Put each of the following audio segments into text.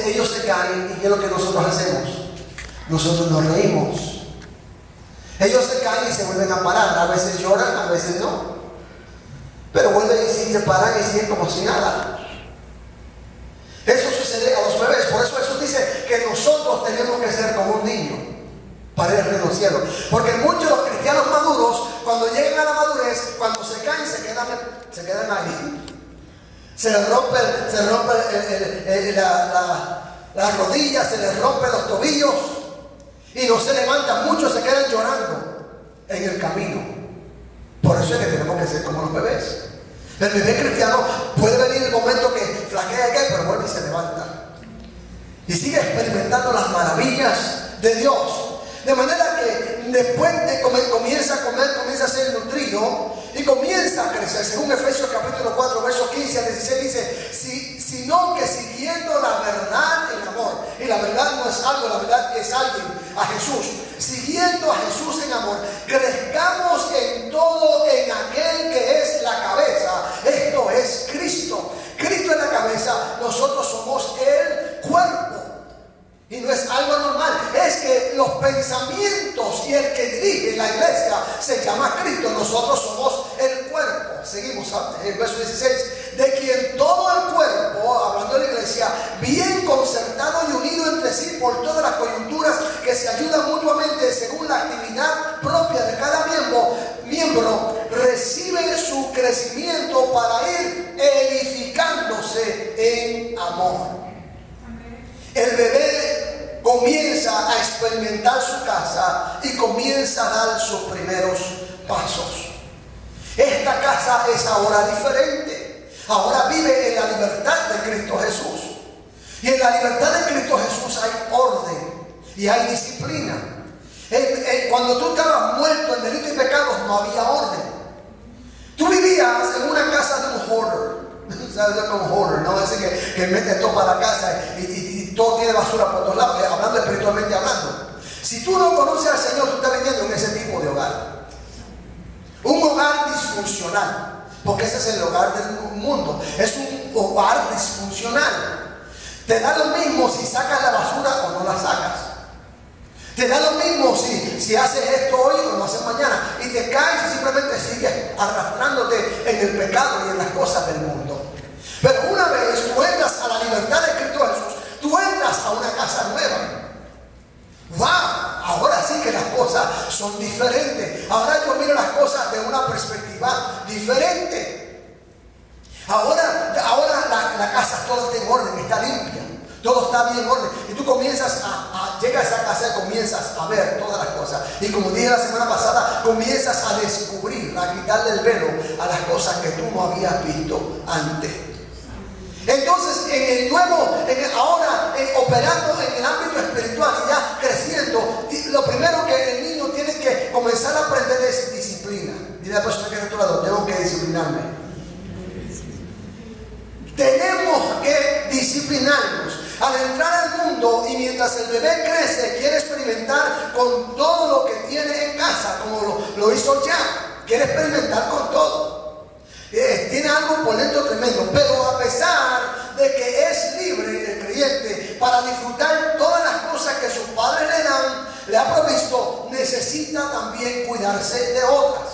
ellos se caen, ¿y qué es lo que nosotros hacemos? Nosotros nos reímos. Ellos se caen y se vuelven a parar. A veces lloran, a veces no. Pero vuelven y se paran y siguen como si nada. Eso sucede a los bebés. Por eso Jesús dice que nosotros tenemos que ser como un niño para ir al reino del cielo. Porque muchos de los cristianos maduros, cuando llegan a la madurez, cuando se caen, se quedan ahí. Se les rompe las rodillas, se les rompen los tobillos y no se levantan. Muchos se quedan llorando en el camino. Por eso es que tenemos que ser como los bebés. El bebé cristiano puede venir el momento que flaquea y cae, pero vuelve y se levanta y sigue experimentando las maravillas de Dios. De manera que después de comienza a comer, comienza a ser nutrido y comienza a crecer. Según Efesios capítulo 4, versos 15 al 16 dice, sino que siguiendo la verdad en amor. Y la verdad no es algo, la verdad es alguien, a Jesús. Siguiendo a Jesús en amor, crezcamos en todo en aquel que es la cabeza. Esto es Cristo. Cristo es la cabeza, nosotros somos el cuerpo. Y no es algo normal, es que los pensamientos y el que dirige la iglesia se llama Cristo. Nosotros somos el cuerpo. Seguimos en el verso 16. De quien todo el cuerpo, hablando de la iglesia, bien concertado y unido entre sí por todas las coyunturas que se ayudan mutuamente según la actividad propia de cada miembro, recibe su crecimiento para ir edificándose en amor. El bebé comienza a experimentar su casa y comienza a dar sus primeros pasos. Esta casa es ahora diferente. Ahora vive en la libertad de Cristo Jesús. Y en la libertad de Cristo Jesús hay orden y hay disciplina. Cuando tú estabas muerto en delitos y pecados no había orden. Tú vivías en una casa de un hoarder. ¿Sabes lo que es un hoarder? No, ese que mete todo para la casa y todo tiene basura por todos lados, hablando espiritualmente hablando. Si tú no conoces al Señor, tú estás viviendo en ese tipo de hogar. Un hogar disfuncional, porque ese es el hogar del mundo. Es un hogar disfuncional. Te da lo mismo si sacas la basura o no la sacas. Te da lo mismo si haces esto hoy o lo haces mañana. Y te caes y simplemente sigues arrastrándote en el pecado y en las cosas del mundo. Pero una vez tú entras a la libertad de Cristo Jesús, tú entras a una casa nueva. ¡Wow! Ahora sí que las cosas son diferentes. Ahora yo miro las cosas de una perspectiva diferente. Ahora la casa todo está en orden, está limpia. Todo está bien en orden. Y tú comienzas llegas a casa y comienzas a ver todas las cosas. Y como dije la semana pasada, comienzas a descubrir, a quitarle el velo a las cosas que tú no habías visto antes. Entonces, ahora operando en el ámbito espiritual y ya creciendo, lo primero que el niño tiene que comenzar a aprender es disciplina. Dile a la persona que está a tu lado, tengo que disciplinarme. Tenemos que disciplinarnos. Al entrar al mundo y mientras el bebé crece, quiere experimentar con todo lo que tiene en casa, como lo hizo Jack. Quiere experimentar con todo. Tiene algo por dentro tremendo, pero a pesar de que es libre el creyente para disfrutar todas las cosas que sus padres le ha provisto, necesita también cuidarse de otras.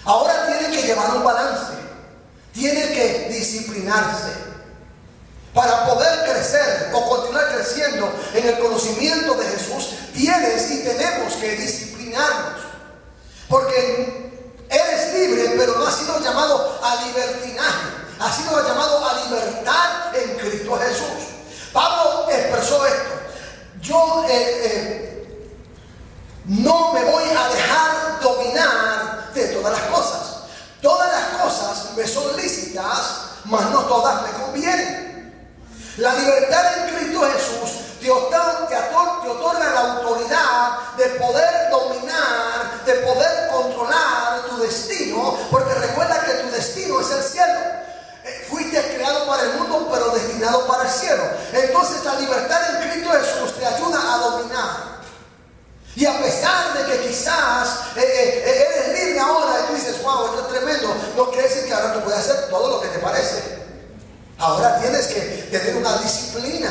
Ahora tiene que llevar un balance, tiene que disciplinarse. Para poder crecer o continuar creciendo en el conocimiento de Jesús, tienes y tenemos que disciplinarnos. Porque eres libre, pero no has sido llamado a libertinaje. Has sido llamado a libertad en Cristo Jesús. Pablo expresó esto. Yo no me voy a dejar dominar de todas las cosas. Todas las cosas me son lícitas, mas no todas me convienen. La libertad en Cristo Jesús te otorga la autoridad de poder dominar, de poder controlar tu destino, porque recuerda que tu destino es el cielo. Fuiste creado para el mundo, pero destinado para el cielo. Entonces la libertad en Cristo Jesús te ayuda a dominar. Y a pesar de que quizás eres libre ahora y tú dices, wow, esto es tremendo, no quiere decir que ahora tú puedes hacer todo lo que te parece. Ahora tienes que tener una disciplina,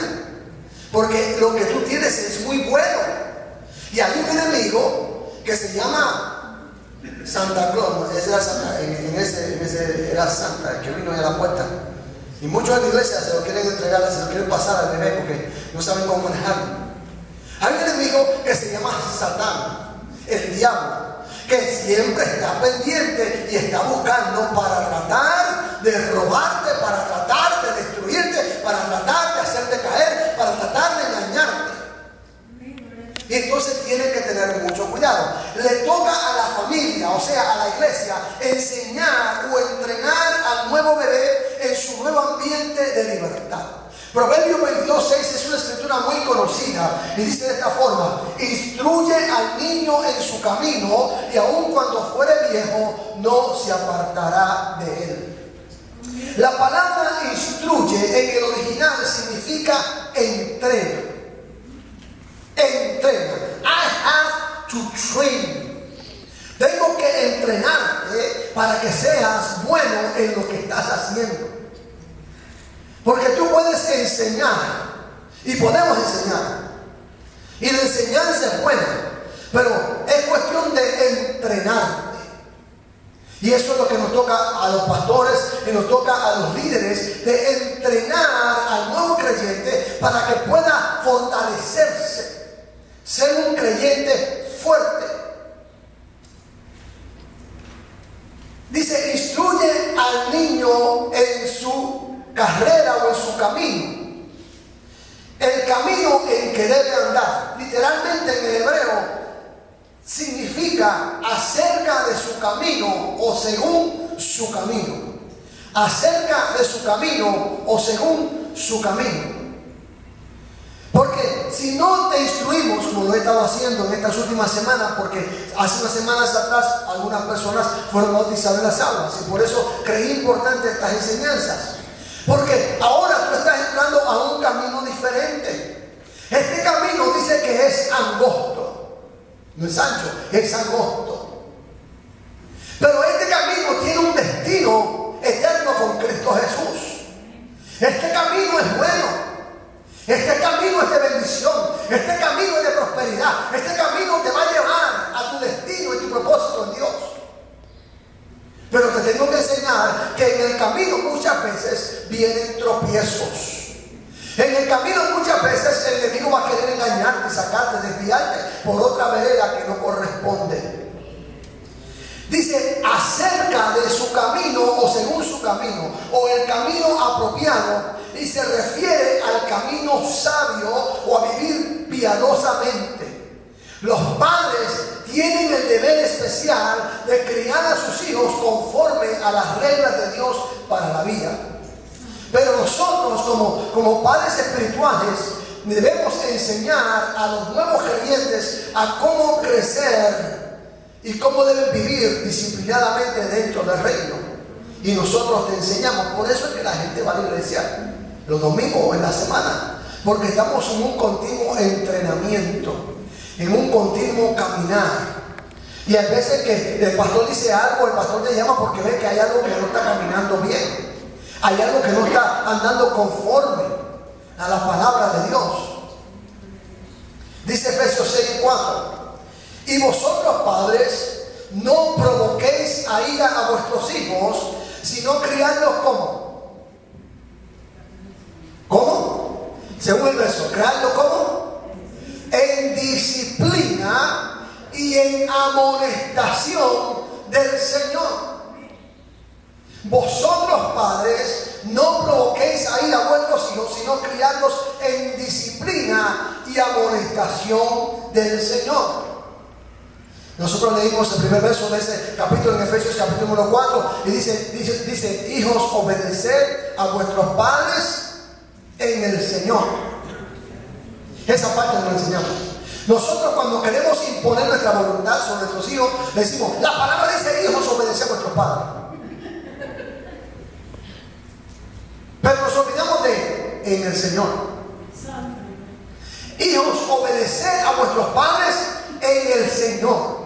porque lo que tú tienes es muy bueno. Y hay un enemigo que se llama Santa Claus. Ese era Santa, en ese era Santa, el que vino a la puerta. Y muchos en la iglesia se lo quieren entregar, se lo quieren pasar al bebé porque no saben cómo manejarlo. Hay un enemigo que se llama Satán, el diablo, que siempre está pendiente y está buscando para tratar de robarte, para tratar de destruirte, para tratar de hacerte caer, para tratar de engañarte. Y entonces tiene que tener mucho cuidado. Le toca a la familia, o sea, a la iglesia, enseñar o entrenar al nuevo bebé en su nuevo ambiente de libertad. Proverbios 22:6 es una escritura muy conocida y dice de esta forma: instruye al niño en su camino y aun cuando fuere viejo no se apartará de él. La palabra instruye en el original significa entrena. Entrena. I have to train. Tengo que entrenarte para que seas bueno en lo que estás haciendo. Porque tú puedes enseñar y podemos enseñar. Y la enseñanza es buena, pero es cuestión de entrenarte. Y eso es lo que nos toca a los pastores y nos toca a los líderes, de entrenar al nuevo creyente para que pueda fortalecerse, ser un creyente fuerte. Dice, instruye al niño en su carrera o en su camino. El camino en que debe andar. Literalmente en el hebreo significa acerca de su camino o según su camino. Acerca de su camino o según su camino. Porque si no te instruimos, como lo he estado haciendo en estas últimas semanas, porque hace unas semanas atrás algunas personas fueron bautizadas en las aguas, y por eso creí importante estas enseñanzas. Porque ahora tú estás entrando a un camino diferente. Este camino dice que es angosto. No es ancho, es angosto. Pero este camino tiene un destino eterno con Cristo Jesús. Este camino es bueno. Este camino es de bendición. Este camino es de prosperidad. Este camino te va a llevar a tu destino y tu propósito en Dios. Pero te tengo que enseñar que en el camino muchas veces vienen tropiezos. En el camino muchas veces el enemigo va a querer engañarte, sacarte, desviarte por otra vereda que no corresponde. Dice, acerca de su camino o según su camino, o el camino apropiado, y se refiere al camino sabio o a vivir piadosamente. Los padres tienen el deber especial de criar a sus hijos conforme a las reglas de Dios para la vida. Pero nosotros como padres espirituales debemos enseñar a los nuevos creyentes a cómo crecer y cómo deben vivir disciplinadamente dentro del reino. Y nosotros te enseñamos. Por eso es que la gente va a la iglesia los domingos o en la semana, porque estamos en un continuo entrenamiento, en un continuo caminar. Y a veces que el pastor dice algo, el pastor te llama porque ve que hay algo que no está caminando bien, hay algo que no está andando conforme a la palabra de Dios. Dice Efesios 6:4: y vosotros, padres, no provoquéis a ira a vuestros hijos, sino criadlos como. ¿Cómo? Según el verso, criadlos como en disciplina y en amonestación del Señor. Vosotros, padres, no provoquéis a ira a vuestros hijos, sino criadlos en disciplina y amonestación del Señor. Nosotros leímos el primer verso de ese capítulo en Efesios capítulo número 4 y dice: hijos, obedeced a vuestros padres en el Señor. Esa parte nos la enseñamos. Nosotros cuando queremos imponer nuestra voluntad sobre nuestros hijos, le decimos, la palabra dice: hijos, obedeced a vuestros padres. Pero nos olvidamos de en el Señor. Hijos, obedeced a vuestros padres en el Señor.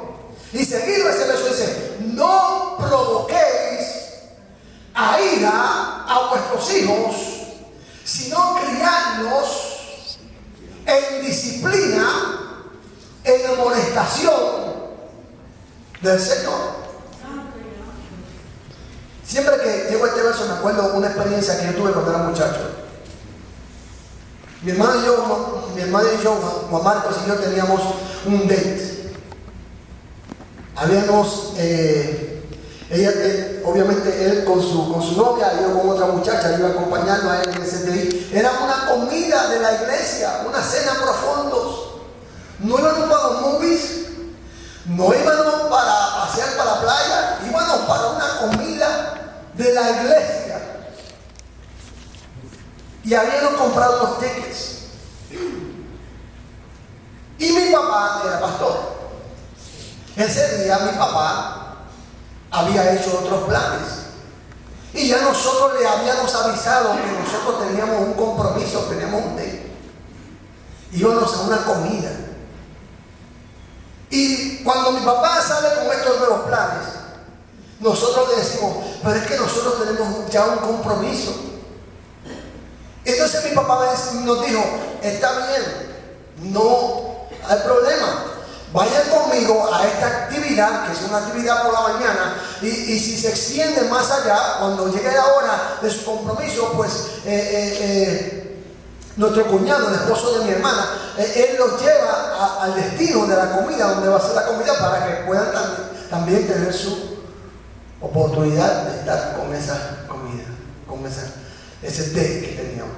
Y seguido ese verso dice: no provoquéis a ira a vuestros hijos, sino criarlos en disciplina, en amonestación del Señor. Siempre que llego a este verso me acuerdo una experiencia que yo tuve cuando era muchacho. Mi hermano y yo, Juan Marcos y yo, teníamos un date. Habíamos, obviamente él con su novia, y yo con otra muchacha, iba acompañando a él en ese date. Era una comida de la iglesia, una cena profundos. No íbamos para los movies, no íbamos para pasear para la playa, íbamos para una comida de la iglesia. Y habíamos comprado los tickets. Y mi papá era pastor. Ese día mi papá había hecho otros planes. Y ya nosotros le habíamos avisado que nosotros teníamos un compromiso, teníamos un date. Íbamos a una comida. Y cuando mi papá sale con estos nuevos planes, nosotros le decimos, pero es que nosotros tenemos ya un compromiso. Entonces mi papá nos dijo, está bien, no hay problema, vayan conmigo a esta actividad, que es una actividad por la mañana, y si se extiende más allá, cuando llegue la hora de su compromiso, pues nuestro cuñado, el esposo de mi hermana, él los lleva al destino de la comida, donde va a ser la comida, para que puedan también tener su oportunidad de estar con esa comida, con ese date que teníamos.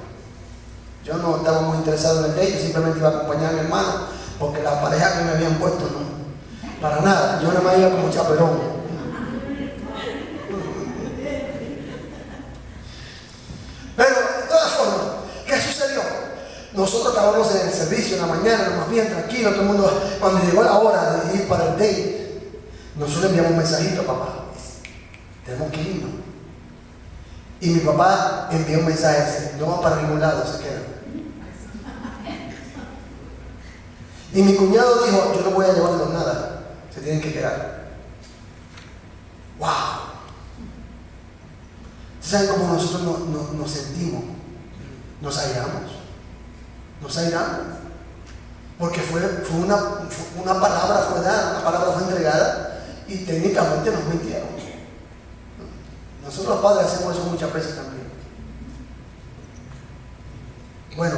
Yo no estaba muy interesado en el date, yo simplemente iba a acompañar a mi hermano, porque la pareja que me habían puesto no, para nada, yo nada más iba como chaperón. Pero de todas formas, ¿qué sucedió? Nosotros estábamos en el servicio en la mañana, más bien tranquilo, todo el mundo, cuando llegó la hora de ir para el date, nosotros enviamos un mensajito, papá, tenemos que irnos. Y mi papá envió un mensaje, no van para ningún lado, se quedan. Y mi cuñado dijo, yo no voy a llevarlos nada, se tienen que quedar. ¡Wow! ¿Saben cómo nosotros nos sentimos? Nos airamos. Porque fue una palabra fue dada, una palabra fue entregada y técnicamente nos mintieron. Nosotros los padres hacemos eso muchas veces también. Bueno,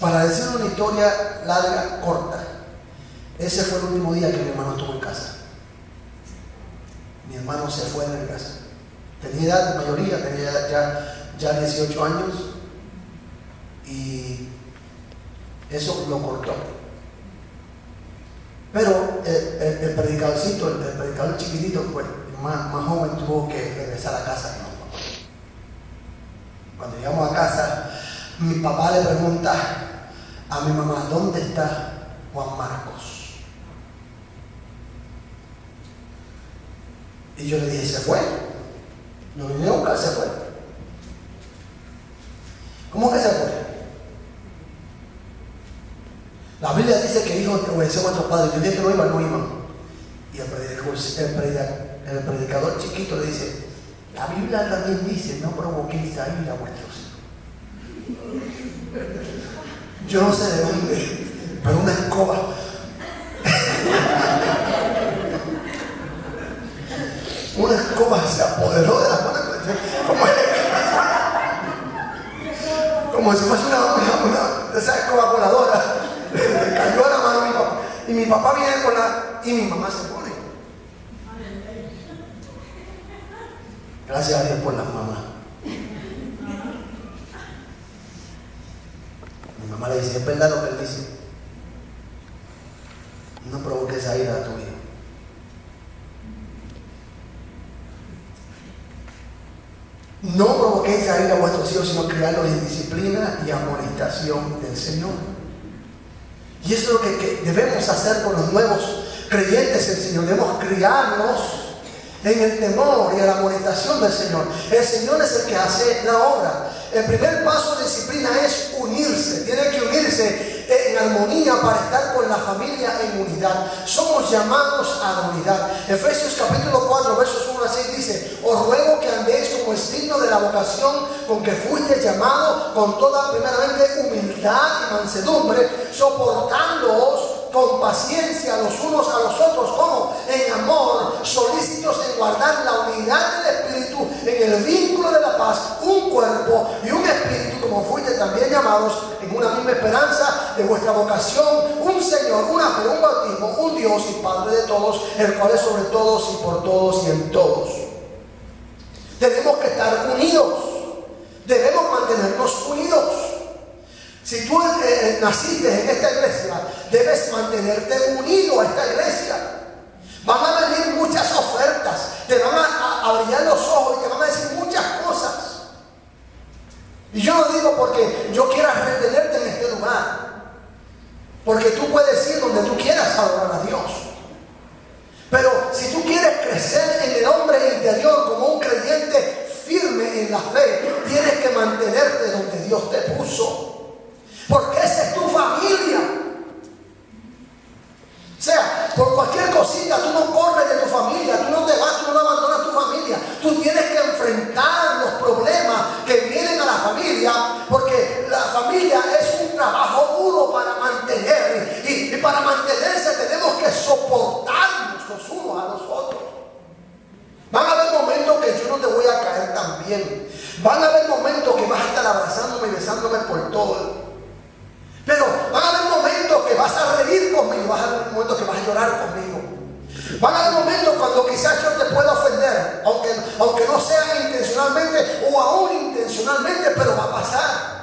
para decir una historia larga, corta, ese fue el último día que mi hermano estuvo en casa. Mi hermano se fue de mi casa. Tenía edad de mayoría, tenía ya 18 años y eso lo cortó. Pero el predicadorcito, el predicador chiquitito, pues más joven, tuvo que regresar a casa. Cuando llegamos a casa, mi papá le pregunta a mi mamá, ¿dónde está Juan Marcos? Y yo le dije, se fue. Lo vine a buscar, se fue. ¿Cómo que se fue? La Biblia dice que hijos obedecemos a nuestros padres. Yo dije que no iban, no iban. Y el predicador chiquito le dice, la Biblia también dice, no provoquéis a ira a vuestros hijos. Yo no sé de dónde, pero una escoba. Una escoba se apoderó de las manos. Como si fuese una esa escoba voladora. Le cayó a la mano a mi papá. Y mi papá viene y mi mamá se pone. Gracias a Dios por las mamás. Mi mamá le dice, es verdad lo que él dice. No provoques a ira a tu hijo. No provoquéis a ira a vuestros hijos, sino criarlos en disciplina y amonestación del Señor. Y eso es lo que debemos hacer con los nuevos creyentes del Señor. Debemos criarlos en el temor y en la amonestación del Señor. El Señor es el que hace la obra. El primer paso de disciplina es unirse. Tiene que unirse en armonía para estar con la familia en unidad. Somos llamados a la unidad. Efesios capítulo 4 versos 1 a 6 dice, os ruego que andéis como es digno digno de la vocación con que fuiste llamado, con toda primeramente humildad y mansedumbre, soportándoos con paciencia los unos a los otros, como en amor, solícitos en guardar la unidad del Espíritu, en el vínculo de la paz, un cuerpo y un espíritu, como fuiste también llamados en una misma esperanza de vuestra vocación, un Señor, una fe, un bautismo, un Dios y Padre de todos, el cual es sobre todos y por todos y en todos. Tenemos que estar unidos, debemos mantenernos unidos. Si tú naciste en esta iglesia, debes mantenerte unido a esta iglesia. Van a venir muchas ofertas, te van a brillar los ojos y te van a decir muchas cosas. Y yo lo digo porque yo quiera retenerte en este lugar, porque tú puedes ir donde tú quieras adorar a Dios. Pero si tú quieres crecer en el hombre interior como un creyente firme en la fe, tienes que mantenerte donde Dios te puso. Porque esa es tu familia. O sea, por cualquier cosita, tú no corres de tu familia, tú no te vas, tú no abandonas tu familia. Tú tienes que enfrentar los problemas que vienen a la familia, porque la familia es un trabajo duro para mantener. Y para mantenerse tenemos que soportarnos los unos a los otros. Van a haber momentos que yo no te voy a caer tan bien. Van a haber momentos que vas a estar abrazándome y besándome por todo. Pero van a haber momentos que vas a reír conmigo, van a haber momentos que vas a llorar conmigo. Van a haber momentos cuando quizás yo te pueda ofender, aunque no sea intencionalmente o aún intencionalmente, pero va a pasar.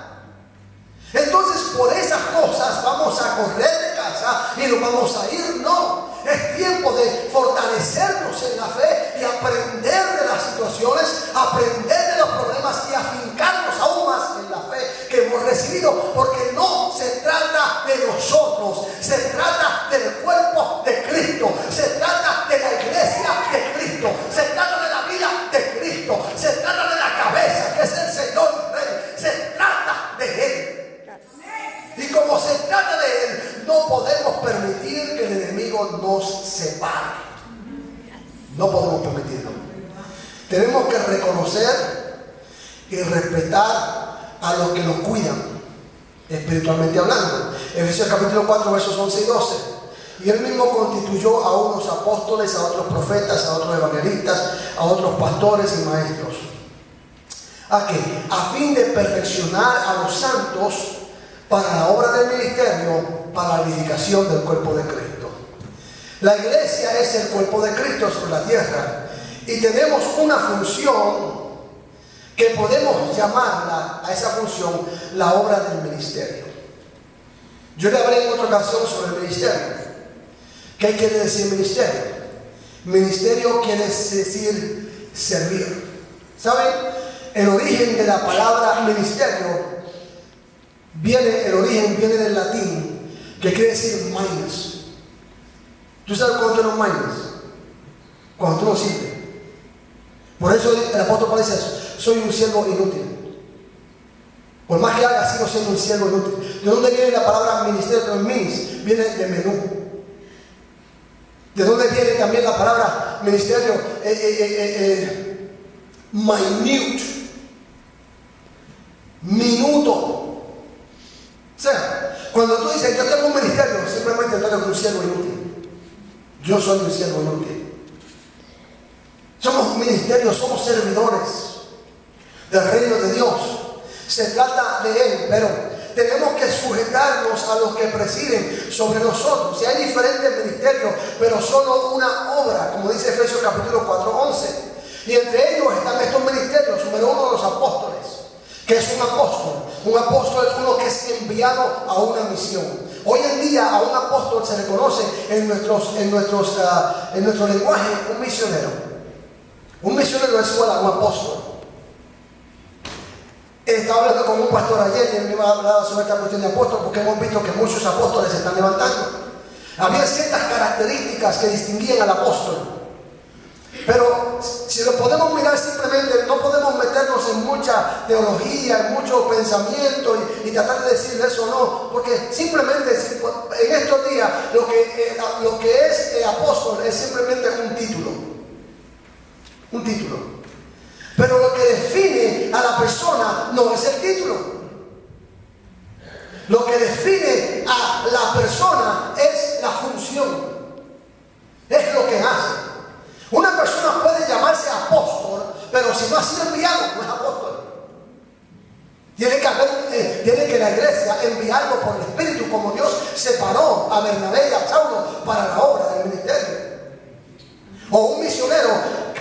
Entonces por esas cosas vamos a correr de casa y nos vamos a ir. No, es tiempo de fortalecernos en la fe y aprender de las situaciones, aprender de los problemas y afincarnos aún más en la fe que hemos recibido, porque no se trata de nosotros, se trata del cuerpo de Cristo, se trata de la iglesia de Cristo, se trata de la vida de Cristo, se trata de la cabeza que es el Señor y Rey, se trata de Él. Y como se trata de Él, no podemos permitir que el enemigo nos separe. No podemos permitirlo. Tenemos que reconocer y respetar a los que nos cuidan, espiritualmente hablando. Efesios capítulo 4, versos 11 y 12. Y Él mismo constituyó a unos apóstoles, a otros profetas, a otros evangelistas, a otros pastores y maestros. ¿A qué? A fin de perfeccionar a los santos para la obra del ministerio, para la edificación del cuerpo de Cristo. La iglesia es el cuerpo de Cristo sobre la tierra y tenemos una función que podemos llamarla a esa función la obra del ministerio. Yo le hablé en otra ocasión sobre el ministerio. ¿Qué quiere decir ministerio? Ministerio quiere decir servir. ¿Saben? El origen de la palabra ministerio el origen viene del latín, que quiere decir minus. ¿Tú sabes cuánto es un minus? Cuando tú no sirves. Por eso el apóstol Pablo dice eso: soy un siervo inútil. Por más que haga, sigo siendo un siervo inútil. ¿De dónde viene la palabra ministerio? Minis viene de menú. ¿De dónde viene también la palabra ministerio? Minute. Minuto. O sea, cuando tú dices yo tengo un ministerio, simplemente tú eres un siervo inútil. Yo soy un siervo inútil. Somos ministerios, somos servidores del reino de Dios. Se trata de Él, pero tenemos que sujetarnos a los que presiden sobre nosotros. Si hay diferentes ministerios, pero solo una obra, como dice Efesios capítulo 4, 11. Y entre ellos están estos ministerios. Número uno, los apóstoles. ¿Qué es un apóstol? Un apóstol es uno que es enviado a una misión. Hoy en día a un apóstol se le conoce en nuestro lenguaje un misionero. Un misionero es igual a un apóstol. Estaba hablando con un pastor ayer y él me iba a hablar sobre esta cuestión de apóstol, porque hemos visto que muchos apóstoles se están levantando. Había ciertas características que distinguían al apóstol. Pero si lo podemos mirar simplemente, no podemos meternos en mucha teología, en mucho pensamiento y tratar de decir eso, no, porque simplemente en estos días lo que es apóstol es simplemente un título. Un título. Pero lo que define a la persona no es el título. Lo que define a la persona es la función. Es lo que hace. Una persona puede llamarse apóstol, pero si no ha sido enviado, no es apóstol. Tiene que la iglesia enviarlo por el Espíritu, como Dios separó a Bernabé y a Saulo para la obra del ministerio. O un misionero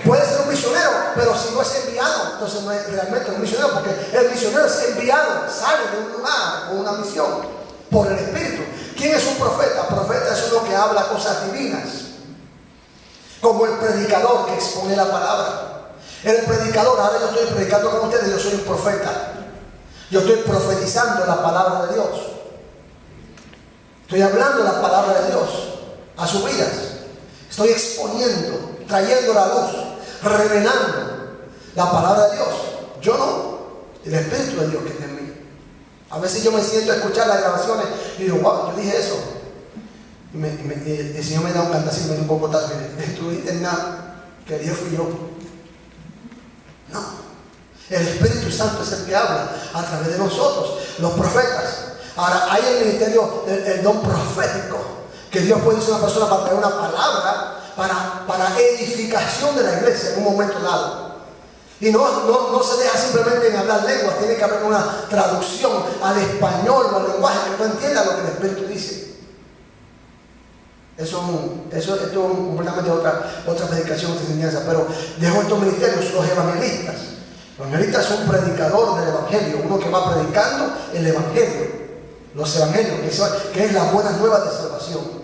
puede ser un misionero, pero si no es enviado, entonces no es realmente un misionero, porque el misionero es enviado, sale de un lugar con una misión por el Espíritu. ¿Quién es un profeta? Profeta es uno que habla cosas divinas, como el predicador que expone la palabra. El predicador, ahora yo estoy predicando con ustedes, yo soy un profeta. Yo estoy profetizando la palabra de Dios. Estoy hablando la palabra de Dios a sus vidas. Estoy exponiendo, trayendo la luz, revelando la palabra de Dios. Yo no, el Espíritu de Dios que está en mí. A veces yo me siento a escuchar las grabaciones y digo, wow, yo dije eso. Y el Señor me da un cantacito, me da un poco de tazo. Tú dijiste nada, que dije fui yo. No. El Espíritu Santo es el que habla a través de nosotros, los profetas. Ahora, hay el ministerio, el don profético, que Dios puede usar a una persona para traer una palabra para edificación de la iglesia en un momento dado. Y no se deja simplemente en hablar lenguas, tiene que haber una traducción al español o al lenguaje que tú entiendas lo que el Espíritu dice. Esto es completamente otra predicación, otra enseñanza. Pero dejo estos ministerios, los evangelistas. Los evangelistas son un predicador del evangelio, uno que va predicando el evangelio, los evangelios, que es la buena nueva de salvación.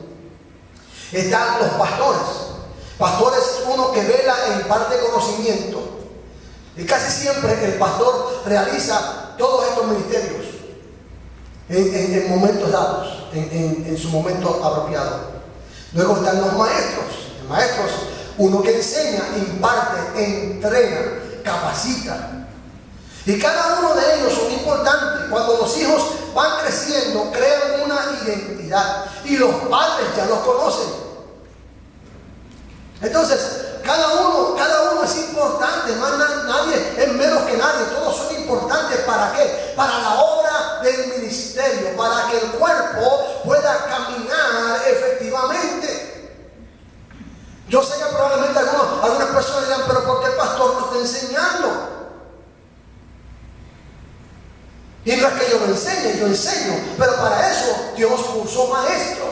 Están los pastores. Pastores es uno que vela e imparte conocimiento. Y casi siempre el pastor realiza todos estos ministerios en momentos dados, en su momento apropiado. Luego están los maestros. El maestro es uno que enseña, imparte, entrena, capacita. Y cada uno de ellos son importantes. Cuando los hijos van creciendo, crean una identidad. Y los padres ya los conocen. Entonces, cada uno es importante. Nadie es menos que nadie. Todos son importantes. ¿Para qué? Para la obra del ministerio. Para que el cuerpo pueda caminar efectivamente. Yo sé que probablemente algunas personas dirán, pero ¿por qué el pastor no está enseñando? Y no es que yo lo enseñe, yo enseño. Pero para eso Dios puso maestros.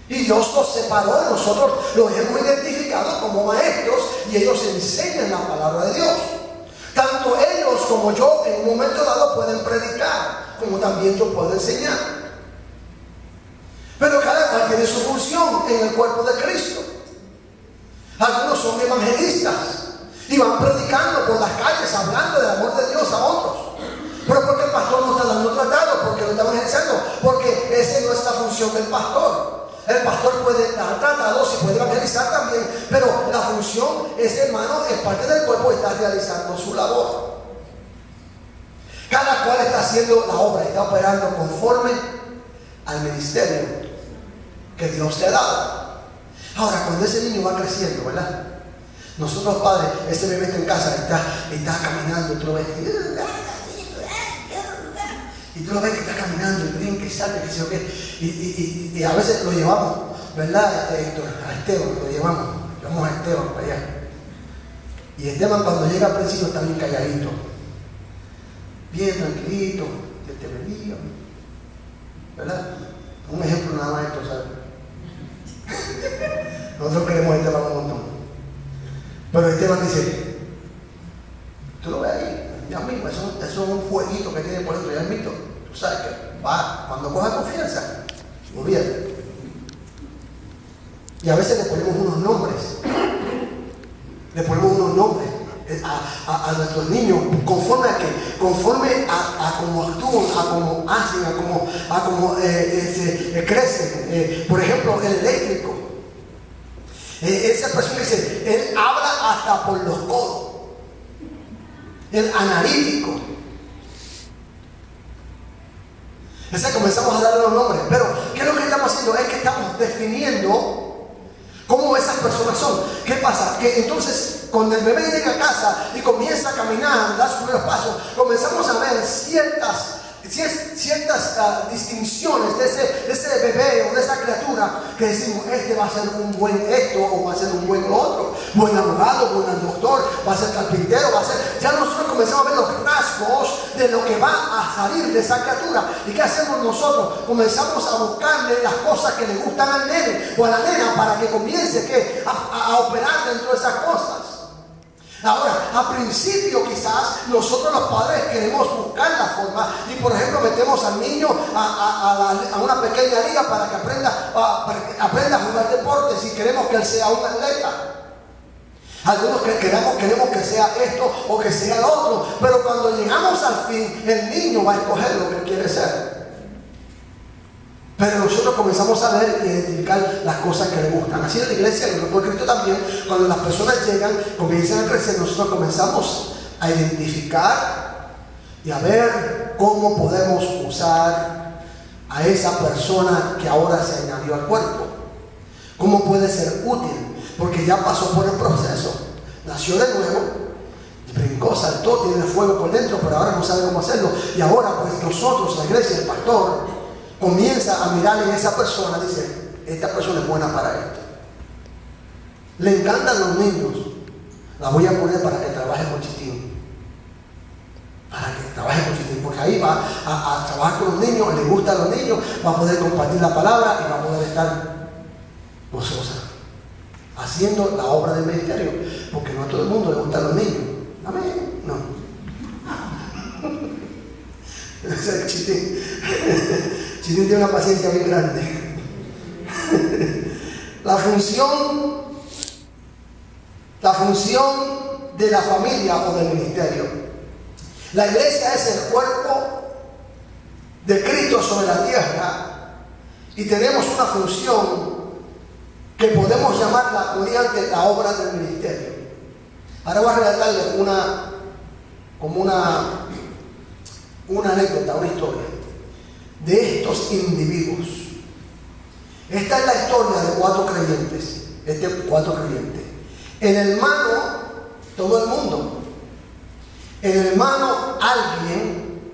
Y Dios los separó, nosotros los hemos identificado como maestros y ellos enseñan la palabra de Dios. Tanto ellos como yo en un momento dado pueden predicar, como también yo puedo enseñar. Pero cada cual tiene su función en el cuerpo de Cristo. Algunos son evangelistas y van predicando por las calles, hablando del amor de Dios a otros. Pero porque el pastor no está dando tratado, porque no está evangelizando, porque esa no es la función del pastor. El pastor puede dar tratados y puede evangelizar también, pero la función es, hermano, es parte del cuerpo y está realizando su labor. Cada cual está haciendo la obra, está operando conforme al ministerio que Dios le ha dado. Ahora, cuando ese niño va creciendo, ¿verdad? Nosotros padres, ese bebé está en casa, está caminando, y tú lo ves, y tú lo ves que está caminando y brinca y salta, que sé yo qué, y a veces lo llevamos, ¿verdad, Héctor? A Esteban lo llevamos a Esteban para allá. Y Esteban cuando llega al principio está bien calladito, bien tranquilito, Dios te bendiga, ¿verdad? Un ejemplo nada más esto, ¿sabes? Nosotros queremos a Esteban un montón. Pero Esteban dice, tú lo ves ahí, ya mismo, eso es un fueguito que tiene por dentro, ya mismo. Tú sabes que va, cuando coja confianza, olvídate. Y a veces le ponemos unos nombres. A nuestros niños, conforme a cómo actúan, a cómo hacen, a cómo crecen. Por ejemplo, el eléctrico. Esa persona que dice, él habla hasta por los codos. El analítico. Ese comenzamos a darle los nombres. Pero, ¿qué es lo que estamos haciendo? Es que estamos definiendo cómo esas personas son. ¿Qué pasa? Que entonces cuando el bebé llega a casa y comienza a caminar, da sus primeros pasos, comenzamos a ver ciertas distinciones de ese bebé o de esa criatura que decimos, este va a ser un buen esto o va a ser un buen lo otro, buen abogado, buen doctor, va a ser carpintero, va a ser... Ya nosotros comenzamos a ver los rasgos de lo que va a salir de esa criatura. ¿Y qué hacemos nosotros? Comenzamos a buscarle las cosas que le gustan al nene o a la nena para que comience a operar dentro de esas cosas. Ahora, a principio quizás nosotros los padres queremos buscar la forma y por ejemplo metemos al niño a una pequeña liga para que aprenda a jugar deportes y queremos que él sea un atleta. Algunos que queremos que sea esto o que sea lo otro, pero cuando llegamos al fin el niño va a escoger lo que quiere ser. Pero nosotros comenzamos a ver y identificar las cosas que le gustan. Así en la iglesia, en el cuerpo de Cristo también, cuando las personas llegan, comienzan a crecer, nosotros comenzamos a identificar y a ver cómo podemos usar a esa persona que ahora se añadió al cuerpo. Cómo puede ser útil, porque ya pasó por el proceso. Nació de nuevo, brincó, saltó, tiene el fuego por dentro, pero ahora no sabe cómo hacerlo. Y ahora pues nosotros, la iglesia, el pastor, comienza a mirar en esa persona, dice, esta persona es buena para esto. Le encantan los niños, la voy a poner para que trabaje con Chitín. Para que trabaje con Chitín, porque ahí va a trabajar con los niños, le gustan los niños, va a poder compartir la palabra y va a poder estar gozosa, haciendo la obra del ministerio, porque no a todo el mundo le gustan los niños. Amén. No. Chitín tiene una paciencia muy grande. La función de la familia o del ministerio. La iglesia es el cuerpo de Cristo sobre la tierra y tenemos una función que podemos llamarla mediante la obra del ministerio. Ahora voy a relatarles una anécdota, una historia de estos individuos. Esta es la historia de 4 creyentes. El hermano, todo el mundo. El hermano alguien,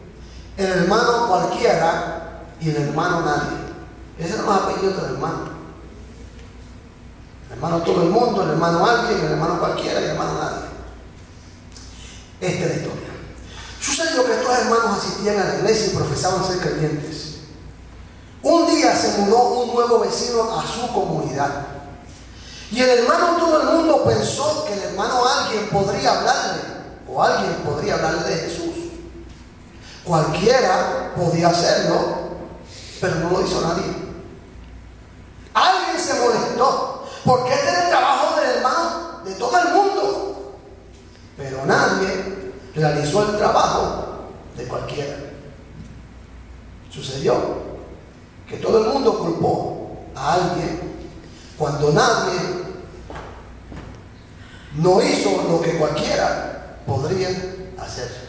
el hermano cualquiera y el hermano nadie. Ese no es el apellido del hermano. El hermano todo el mundo, el hermano alguien, el hermano cualquiera y el hermano nadie. Esta es la historia. Sucedió que estos hermanos asistían a la iglesia y profesaban ser creyentes. Un día se mudó un nuevo vecino a su comunidad. Y el hermano todo el mundo pensó que el hermano alguien podría hablarle de Jesús. Cualquiera podía hacerlo, pero no lo hizo nadie. Alguien se molestó, porque este era el trabajo del hermano de todo el mundo. Pero nadie realizó el trabajo de cualquiera. Sucedió que todo el mundo culpó a alguien cuando nadie no hizo lo que cualquiera podría hacer.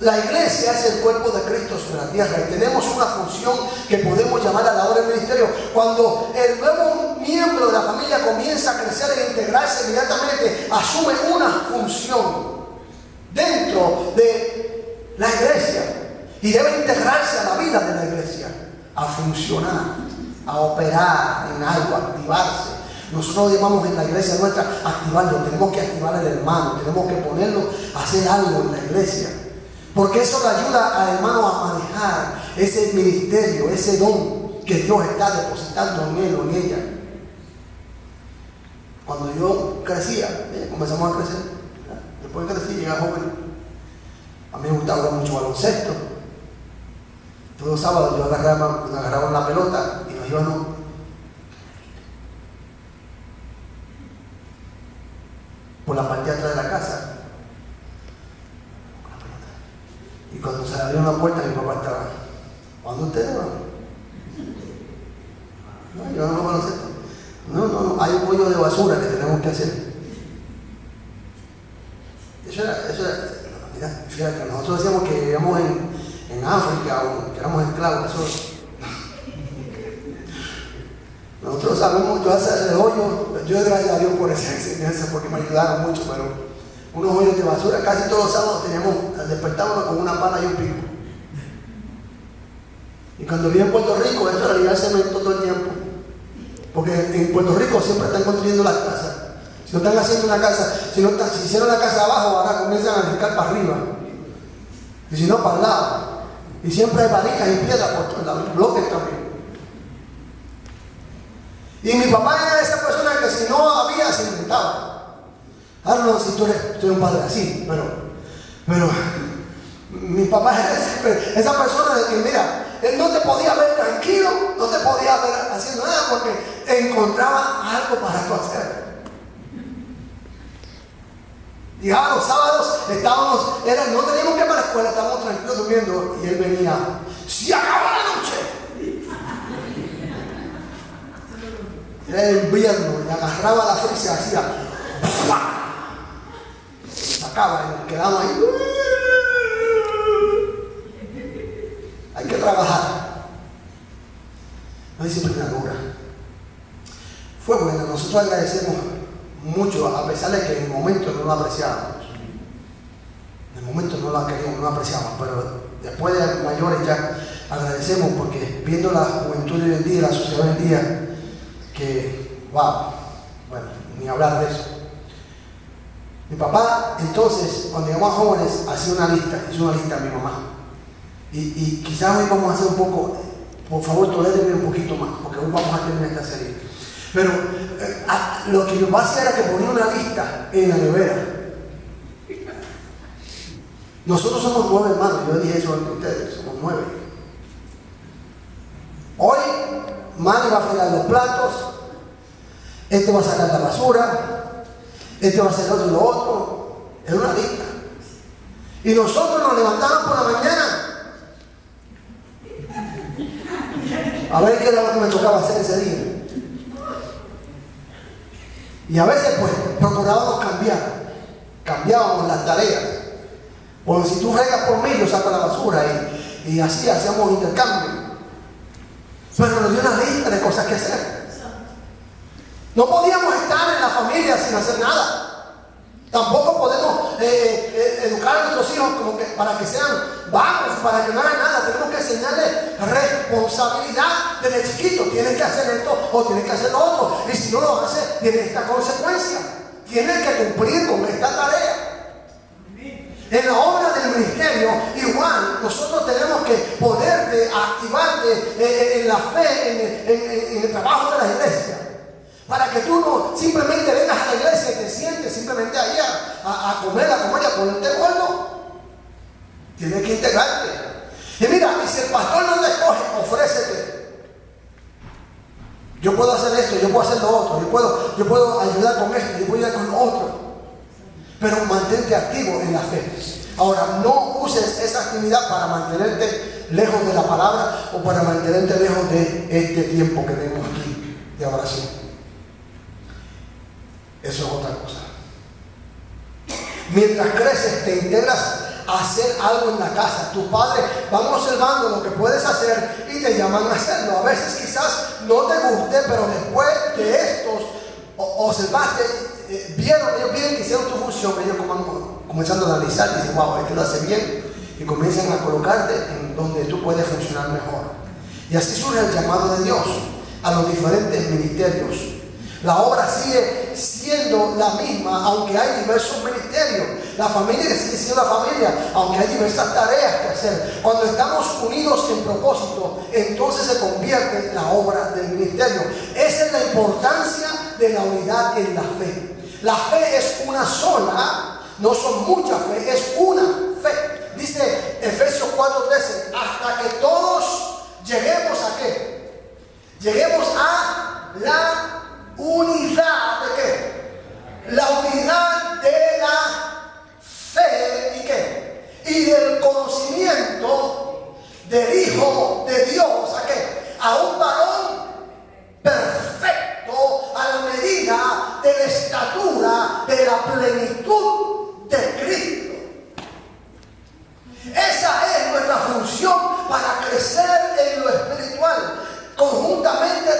La iglesia es el cuerpo de Cristo sobre la tierra y tenemos una función que podemos llamar a la obra del ministerio. Cuando el nuevo miembro de la familia comienza a crecer e integrarse, inmediatamente asume una función dentro de la iglesia y debe integrarse a la vida de la iglesia, a funcionar, a operar en algo, a activarse. Nosotros llamamos en la iglesia nuestra activarlo. Tenemos que activar al hermano, tenemos que ponerlo a hacer algo en la iglesia, porque eso le ayuda al hermano a manejar ese ministerio, ese don que Dios está depositando en él o en ella. Cuando yo crecía, comenzamos a crecer, después de crecer, llegué a joven. A mí me gustaba jugar mucho baloncesto. Todos los sábados yo agarraba la pelota y nos íbamos por la parte de atrás de la casa. Y cuando se abrió una puerta, mi papá estaba, ¿cuándo ustedes van? No, yo no lo conozco. No, hay un hoyo de basura que tenemos que hacer. Eso era, mira, fíjate, nosotros decíamos que vivíamos en África o que éramos esclavos. Eso, nosotros sabemos, yo hacer el hoyo, yo doy gracias a Dios por esa enseñanza porque me ayudaron mucho, pero unos hoyos de basura, casi todos los sábados despertábamos con una pala y un pico. Y cuando viví en Puerto Rico, esto era ligar cemento todo el tiempo. Porque en Puerto Rico siempre están construyendo las casas. Si no están haciendo una casa, si hicieron la casa abajo, ahora comienzan a fijar para arriba. Y si no, para el lado. Y siempre hay varijas y piedras por todos lados, y bloques también. Y mi papá era esa persona que si no había, se inventaba. Ahora no sé si tú eres un padre así, pero mi papá era esa persona de que, mira, él no te podía ver tranquilo, no te podía ver haciendo nada porque encontraba algo para tú hacer. Y ahora los sábados no teníamos que ir para la escuela, estábamos tranquilos durmiendo y él venía, ¡se acabó la noche! Era el invierno y agarraba la fresa y hacía ¡pua! Sacaba y nos quedamos ahí. Hay que trabajar. Una disciplina dura. Fue buena, nosotros agradecemos mucho, a pesar de que en el momento no lo apreciábamos. En el momento no lo queríamos, no lo apreciábamos, pero después de mayores ya agradecemos porque viendo la juventud de hoy en día, la sociedad de hoy en día, que, wow, bueno, ni hablar de eso. Mi papá, entonces, cuando llegamos jóvenes, hizo una lista a mi mamá. Y quizás hoy vamos a hacer un poco, por favor, tolérenme un poquito más, porque hoy vamos a terminar esta serie. Pero lo que mi papá hacía era que ponía una lista en la nevera. Nosotros somos 9 hermanos, yo dije eso ante ustedes, somos 9. Hoy, Manny va a fregar los platos, este va a sacar la basura, este va a hacer otro y lo otro. Es una lista. Y nosotros nos levantamos por la mañana a ver qué era lo que me tocaba hacer ese día. Y a veces pues procurábamos cambiábamos las tareas. Porque si tú fregas por mí, yo saco la basura y así hacíamos intercambio. Pero nos dio una lista de cosas que hacer. No podíamos estar en la familia sin hacer nada. Tampoco podemos educar a nuestros hijos como que, para que sean vagos, para que no hagan nada. Tenemos que enseñarles responsabilidad desde chiquitos. Tienes que hacer esto o tienes que hacer lo otro. Y si no lo haces, tiene esta consecuencia. Tienes que cumplir con esta tarea. En la obra del ministerio, igual, nosotros tenemos que ponerte, activarte en la fe, en el trabajo de la iglesia. Para que tú no simplemente vengas a la iglesia y te sientes simplemente ahí a comer, y a ponerte gordo. Tienes que integrarte. Y mira, y si el pastor no te escoge, ofrécete. Yo puedo hacer esto, yo puedo hacer lo otro, yo puedo ayudar con esto, yo puedo ayudar con lo otro. Pero mantente activo en la fe. Ahora, no uses esa actividad para mantenerte lejos de la palabra o para mantenerte lejos de este tiempo que tenemos aquí de oración. Eso es otra cosa. Mientras creces, te integras a hacer algo en la casa. Tus padres van observando lo que puedes hacer y te llaman a hacerlo. A veces quizás no te guste, pero después de estos observaste, ellos vieron que hicieron tu función, ellos comenzando a analizar y dicen, wow, este lo hace bien, y comienzan a colocarte en donde tú puedes funcionar mejor. Y así surge el llamado de Dios a los diferentes ministerios. La obra sigue siendo la misma, aunque hay diversos ministerios. La familia sigue siendo la familia, aunque hay diversas tareas que hacer. Cuando estamos unidos en propósito, entonces se convierte en la obra del ministerio. Esa es la importancia de la unidad en la fe. La fe es una sola, no son muchas fe, es una fe. Dice Efesios 4:13, hasta que todos lleguemos a ¿qué? Lleguemos a la unidad de ¿qué? La unidad de la fe y ¿qué? Y del conocimiento del Hijo de Dios, ¿a qué? A un varón perfecto a la medida de la estatura de la plenitud de Cristo. Esa es nuestra función para crecer en lo espiritual, conjuntamente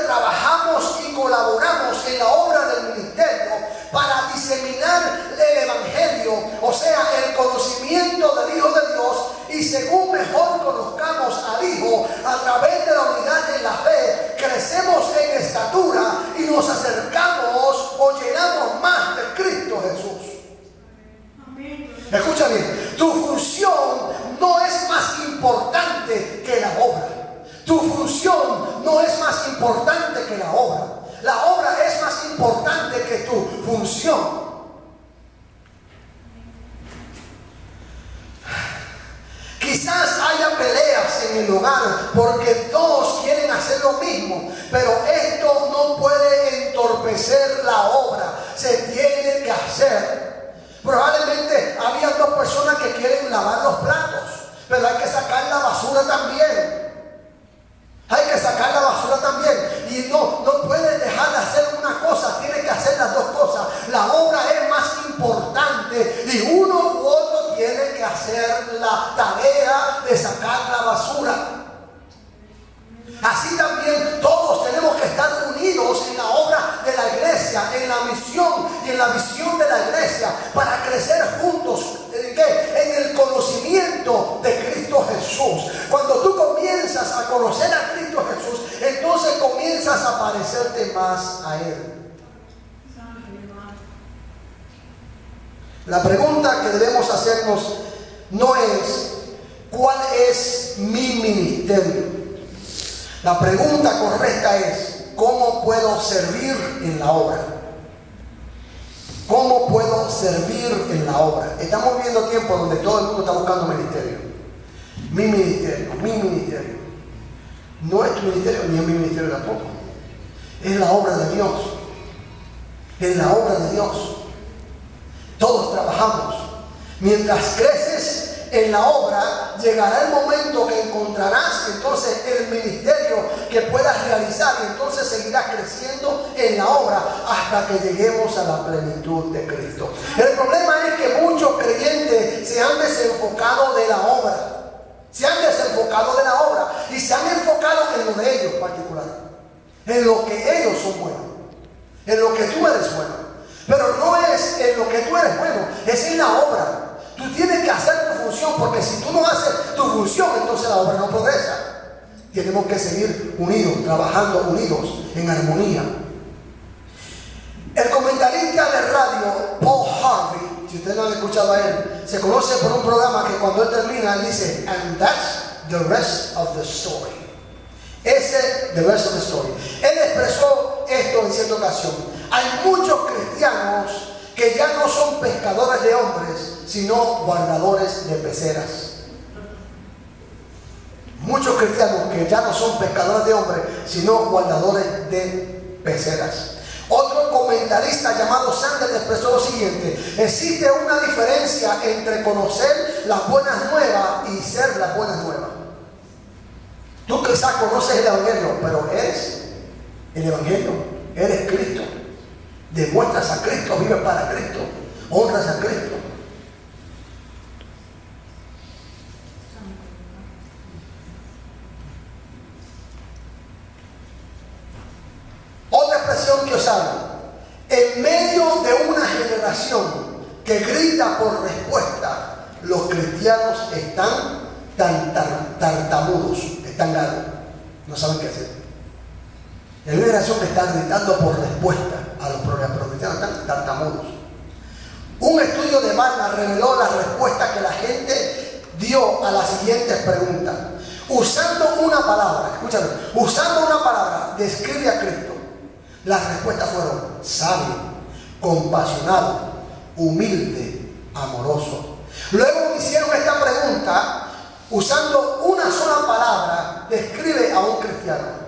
través de la unidad en la fe crecemos en estatura y nos acercamos o llenamos más de Cristo Jesús. Escucha bien, tu función no es más importante que la obra. Tu función no es más importante que la obra. La obra es más importante que tu función. Quizás haya peleas en el hogar porque todos quieren hacer lo mismo, pero esto no puede entorpecer la obra. Se tiene que hacer. Probablemente había dos personas que quieren lavar los platos, pero hay que sacar la basura también. Hay que sacar la basura también. Y no puedes dejar de hacer una cosa, tienes que hacer las dos cosas. La obra es más importante y uno u otro tiene que hacer la tarea de sacar la basura. Así también todos tenemos que estar unidos en la obra de la iglesia, en la misión y en la visión de la iglesia, para crecer juntos. ¿En qué? En el conocimiento de Cristo Jesús. Cuando tú comienzas a conocer a Cristo Jesús, entonces comienzas a parecerte más a Él. La pregunta que debemos hacernos no es ¿cuál es mi ministerio? La pregunta correcta es ¿cómo puedo servir en la obra? ¿Cómo puedo servir en la obra? Estamos viviendo tiempos donde todo el mundo está buscando ministerio. Mi ministerio, mi ministerio. No es tu ministerio ni es mi ministerio tampoco. Es la obra de Dios. Es la obra de Dios. Todos trabajamos. Mientras creces en la obra, llegará el momento que encontrarás entonces el ministerio que puedas realizar, y entonces seguirás creciendo en la obra hasta que lleguemos a la plenitud de Cristo. El problema es que muchos creyentes se han desenfocado de la obra. Se han desenfocado de la obra y se han enfocado en lo de ellos particular, en lo que ellos son buenos, en lo que tú eres bueno. Pero no es en lo que tú eres bueno, es en la obra. Tú tienes que hacer tu función, porque si tú no haces tu función, entonces la obra no progresa. Tenemos que seguir unidos, trabajando unidos, en armonía. El comentarista de radio, Paul Harvey, si ustedes no han escuchado a él, se conoce por un programa que cuando él termina, él dice, and that's the rest of the story. Ese, the rest of the story. Él expresó esto en cierta ocasión. Hay muchos cristianos que ya no son pescadores de hombres, sino guardadores de peceras. Muchos cristianos que ya no son pescadores de hombres, sino guardadores de peceras. Otro comentarista llamado Sanders expresó lo siguiente: existe una diferencia entre conocer las buenas nuevas y ser las buenas nuevas. Tú quizás conoces el Evangelio, pero eres el Evangelio, eres Cristo. Demuestras a Cristo, vives para Cristo, honras a Cristo. Otra expresión que usaron: en medio de una generación que grita por respuesta, los cristianos están tan tartamudos, están largos, no saben qué hacer. En una generación que está gritando por respuesta a los problemas, pero los cristianos están tartamudos. Un estudio de Barna reveló la respuesta que la gente dio a las siguientes preguntas. Usando una palabra, escúchame, usando una palabra, describe a Cristo. Las respuestas fueron sabio, compasionado, humilde, amoroso. Luego hicieron esta pregunta, usando una sola palabra, describe a un cristiano.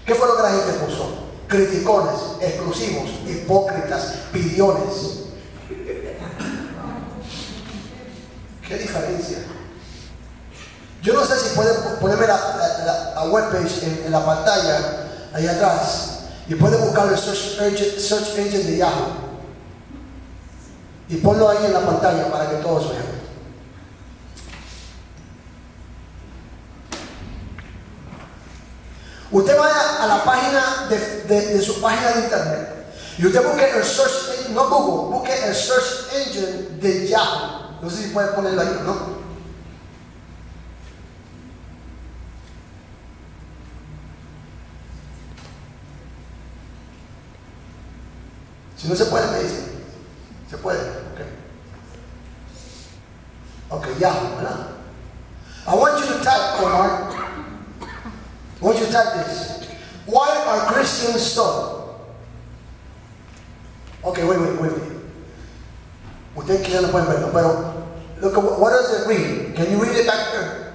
¿Qué fue lo que la gente puso? Criticones, exclusivos, hipócritas, pillones. ¿Qué diferencia? Yo no sé si pueden ponerme la webpage en la pantalla, ahí atrás, y pueden buscar el search engine de Yahoo y ponlo ahí en la pantalla para que todos vean. Usted vaya a la página de su página de internet y usted busque el search, no Google, busque el search engine de Yahoo. No sé si puede ponerlo ahí o no. Si no se puede, me dicen. Se puede. Ok, Yahoo, ¿verdad? I want you to type, Omar. I want you to type this. Why are Christians so? Okay, wait. Ustedes quizás no pueden verlo, pero look at what does it read? Can you read it back there?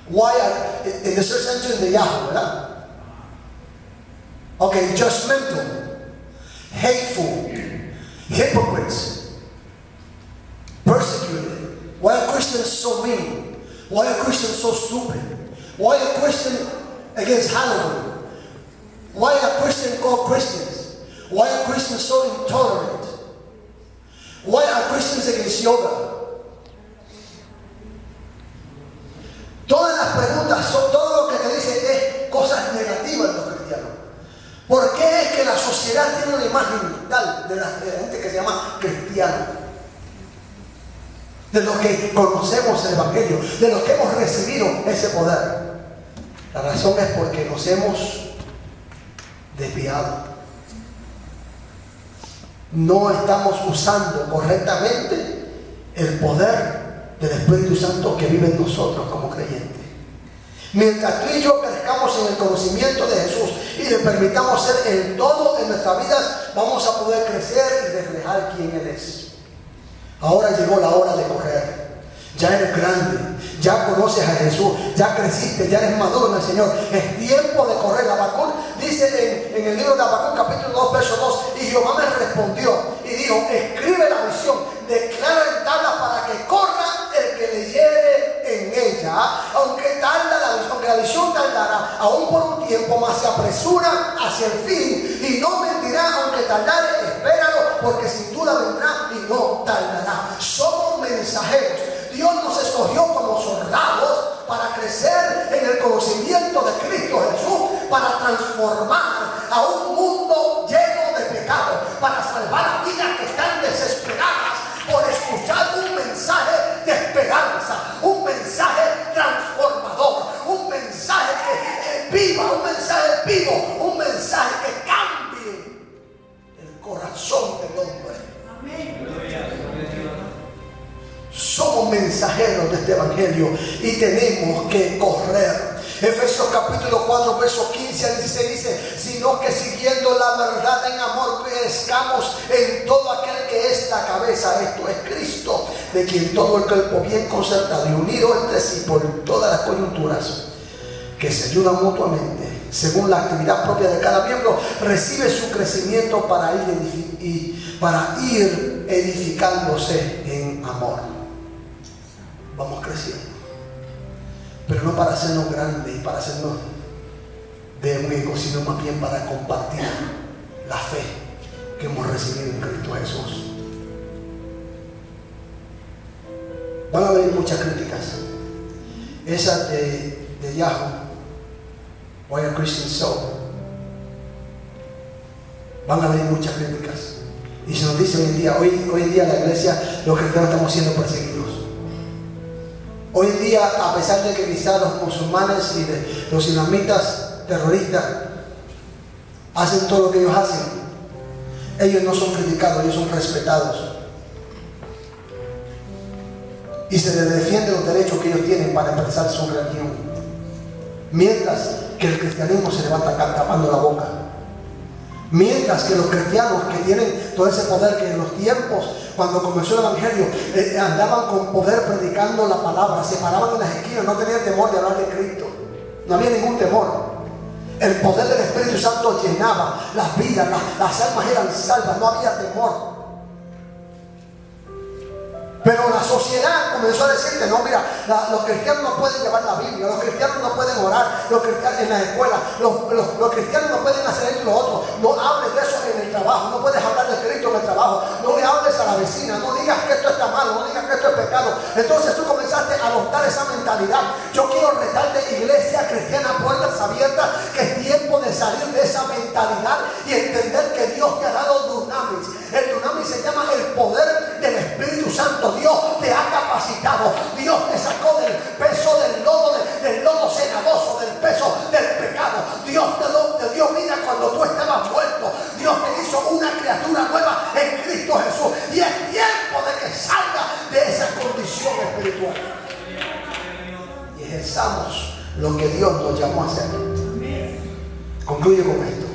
Why are, in the search engine de Yahoo, ¿verdad? Okay, judgmental, hateful, hypocrites, persecuted. Why are Christians so mean? Why are Christians so stupid? Why are Christians against Halloween? Why are Christians called Christians? Why are Christians so intolerant? Why are Christians against yoga? Todas las preguntas, todo lo que te dicen es cosas negativas de los cristianos. ¿Por qué es que la sociedad tiene una imagen tal de la gente que se llama cristiano? De los que conocemos el Evangelio, de los que hemos recibido ese poder. La razón es porque nos hemos desviado. No estamos usando correctamente el poder del Espíritu Santo que vive en nosotros como creyentes. Mientras tú y yo crezcamos en el conocimiento de Jesús y le permitamos ser el todo en nuestras vidas, vamos a poder crecer y reflejar quién Él es. Ahora llegó la hora de correr. Ya eres grande, ya conoces a Jesús, ya creciste, ya eres maduro en el Señor. Es tiempo de correr. Habacuc dice en el libro de Habacuc capítulo 2 verso 2: y Jehová me respondió y dijo: escribe la visión, declara en tablas para que corra el que leyere en ella. Aunque la visión tardará aún por un tiempo, mas se apresura hacia el fin y no mentirá. Aunque tardare, espéralo, porque sin duda vendrá y no tardará. Somos mensajeros. Dios nos escogió como soldados para crecer en el conocimiento de Cristo Jesús, para transformar a un mundo lleno de pecado, para salvar a vidas que están desesperadas por escuchar un mensaje de esperanza, un mensaje transformador, un mensaje que viva, un mensaje vivo, un mensaje que cambie el corazón del hombre. Amén. Somos mensajeros de este evangelio y tenemos que correr. Efesios capítulo 4 versos 15 al 16 dice: sino que siguiendo la verdad en amor crezcamos en todo aquel que es la cabeza, esto es Cristo, de quien todo el cuerpo bien concertado y unido entre sí por todas las coyunturas que se ayudan mutuamente según la actividad propia de cada miembro, recibe su crecimiento para ir edificándose en amor. Vamos creciendo, pero no para hacernos grandes y para hacernos de un ego, sino más bien para compartir la fe que hemos recibido en Cristo Jesús. Van a venir muchas críticas. Esa de Yahoo, Why are Christians so? Van a venir muchas críticas. Y se nos dice hoy en día, hoy en día la iglesia, los cristianos estamos siendo perseguidos. Hoy en día, a pesar de que quizás los musulmanes y los islamitas terroristas hacen todo lo que ellos hacen, ellos no son criticados, ellos son respetados. Y se les defiende los derechos que ellos tienen para expresar su religión. Mientras que el cristianismo se le va tapando la boca. Mientras que los cristianos que tienen todo ese poder, que en los tiempos cuando comenzó el evangelio andaban con poder predicando la palabra, se paraban en las esquinas, no tenían temor de hablar de Cristo, no había ningún temor. El poder del Espíritu Santo llenaba las vidas, las almas eran salvas, no había temor. Pero la sociedad comenzó a decirte: no, mira, los cristianos no pueden llevar la Biblia, los cristianos no pueden orar, los cristianos en la escuela, los cristianos no pueden hacer esto y lo otro. No hables de eso en el trabajo, no puedes hablar de Cristo en el trabajo, no le hables a la vecina, no digas que esto está malo, no digas que esto es pecado. Entonces tú comenzaste a adoptar esa mentalidad. Yo quiero retarte, iglesia cristiana, puertas abiertas, que es tiempo de salir de esa mentalidad y entender que Dios te ha dado dunamis. El dunamis se llama el poder del Espíritu Santo. Dios te ha capacitado, Dios te sacó del peso del lodo cenagoso, del peso del pecado. Dios te dio vida cuando tú estabas muerto. Dios te hizo una realizamos lo que Dios nos llamó a hacer. Concluyo con esto.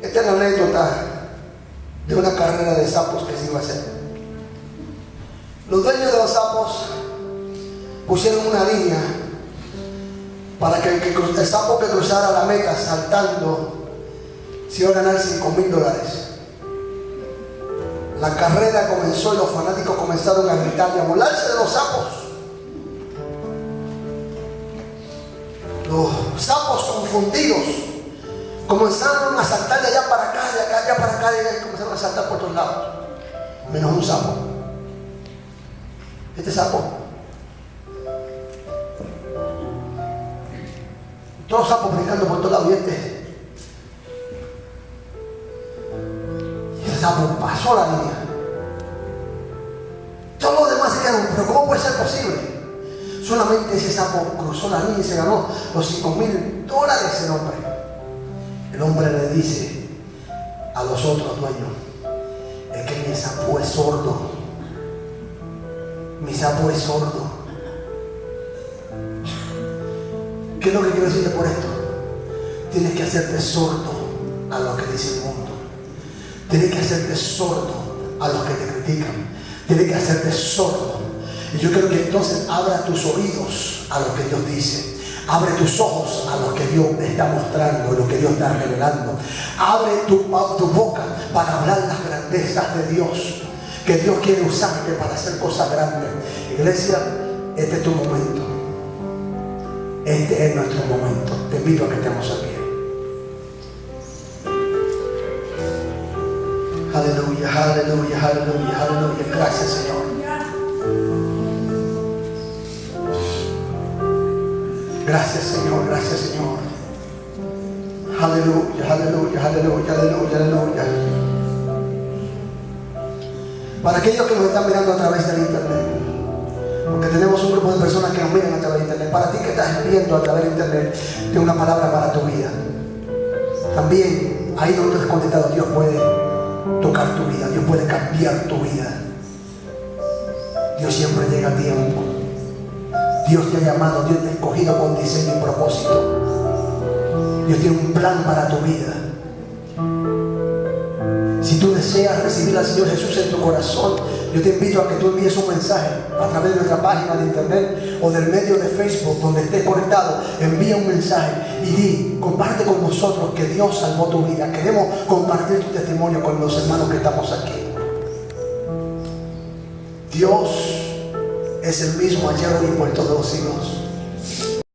Esta es la anécdota de una carrera de sapos que se iba a hacer. Los dueños de los sapos pusieron una línea para que el sapo que cruzara la meta saltando se iba a ganar $5,000. La carrera comenzó y los fanáticos comenzaron a gritar y a volarse de los sapos. Los sapos confundidos comenzaron a saltar de allá para acá, de allá para acá, y comenzaron a saltar por todos lados, menos un sapo. Este sapo, todos los sapos brincando por todos lados, y ese sapo pasó la línea. Todos los demás se quedaron, pero ¿cómo puede ser posible? Solamente ese sapo cruzó la línea y se ganó los $5,000 el hombre. El hombre le dice a los otros dueños: es que mi sapo es sordo. Mi sapo es sordo. ¿Qué es lo que quiero decirte por esto? Tienes que hacerte sordo a lo que dice el mundo. Tienes que hacerte sordo a los que te critican. Tienes que hacerte sordo. Y yo quiero que entonces abra tus oídos a lo que Dios dice. Abre tus ojos a lo que Dios está mostrando, lo que Dios está revelando. Abre tu boca para hablar las grandezas de Dios, que Dios quiere usarte para hacer cosas grandes. Iglesia, este es tu momento. Este es nuestro momento. Te invito a que estemos aquí. Aleluya, aleluya, aleluya, aleluya. Gracias, Señor. Gracias, Señor, gracias, Señor. Aleluya, aleluya, aleluya, aleluya, aleluya. Para aquellos que nos están mirando a través del internet, porque tenemos un grupo de personas que nos miran a través de internet. Para ti que estás viendo a través de internet, tengo una palabra para tu vida. También ahí donde has conectado, Dios puede tocar tu vida, Dios puede cambiar tu vida. Dios siempre llega a tiempo. Dios te ha llamado, Dios te ha escogido con diseño y propósito. Dios tiene un plan para tu vida. Si tú deseas recibir al Señor Jesús en tu corazón, yo te invito a que tú envíes un mensaje a través de nuestra página de internet o del medio de Facebook donde estés conectado. Envía un mensaje y comparte con nosotros que Dios salvó tu vida. Queremos compartir tu testimonio con los hermanos que estamos aquí. Dios es el mismo ayer, hoy y por todos los siglos.